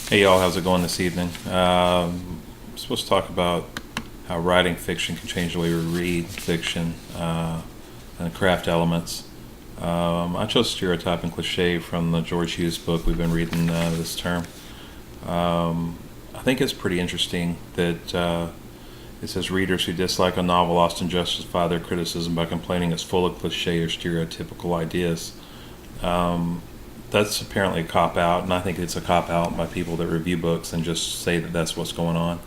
Hey y'all, how's it going this evening? I'm supposed to talk about how writing fiction can change the way we read fiction and the craft elements. I chose Stereotype and Cliche from the George Hughes book we've been reading this term. I think it's pretty interesting that it says readers who dislike a novel often justify their criticism by complaining it's full of cliche or stereotypical ideas. That's apparently a cop out, and I think it's a cop out by people that review books and just say that that's what's going on.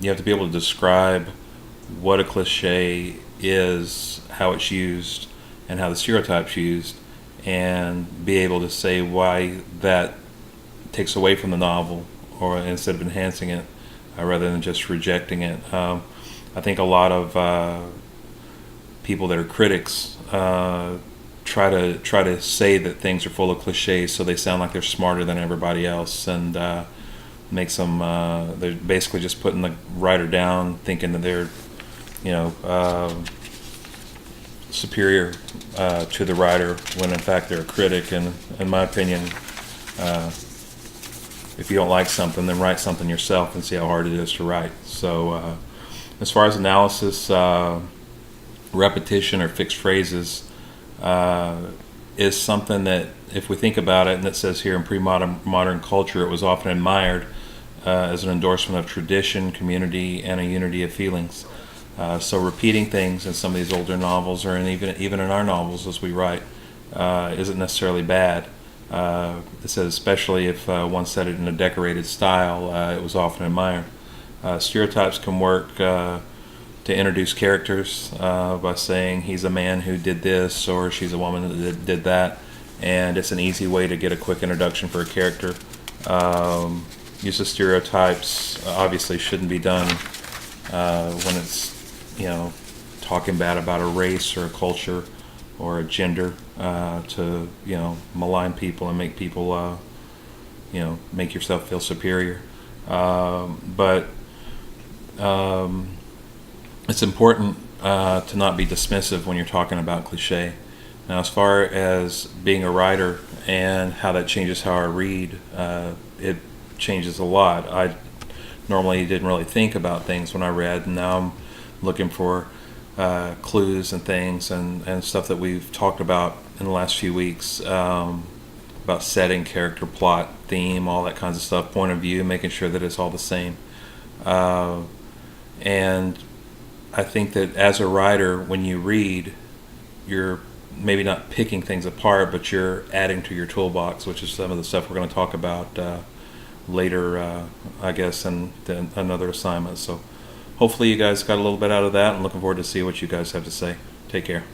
You have to be able to describe what a cliche is, how it's used, and how the stereotype's used, and be able to say why that takes away from the novel, or instead of enhancing it, rather than just rejecting it. I think a lot of people that are critics try to say that things are full of cliches, so they sound like they're smarter than everybody else, and makes them they're basically just putting the writer down, thinking that they're you know superior to the writer, when in fact they're a critic. And in my opinion, if you don't like something, then write something yourself and see how hard it is to write. So as far as analysis, repetition or fixed phrases is something that, if we think about it, and it says here in pre-modern culture, it was often admired as an endorsement of tradition, community, and a unity of feelings. So repeating things in some of these older novels, or even in our novels as we write, isn't necessarily bad. It says especially if one said it in a decorated style, it was often admired. Stereotypes can work to introduce characters by saying he's a man who did this, or she's a woman that did that, and it's an easy way to get a quick introduction for a character. Use of stereotypes obviously shouldn't be done when it's talking bad about a race or a culture or a gender, to malign people and make people make yourself feel superior. But it's important to not be dismissive when you're talking about cliche. Now, as far as being a writer and how that changes how I read, it changes a lot. I normally didn't really think about things when I read, and now I'm looking for clues and things and stuff that we've talked about in the last few weeks, about setting, character, plot, theme, all that kinds of stuff, point of view, making sure that it's all the same. And I think that as a writer, when you read, you're maybe not picking things apart, but you're adding to your toolbox, which is some of the stuff we're going to talk about later, I guess, in another assignment. So hopefully you guys got a little bit out of that, and looking forward to see what you guys have to say. Take care.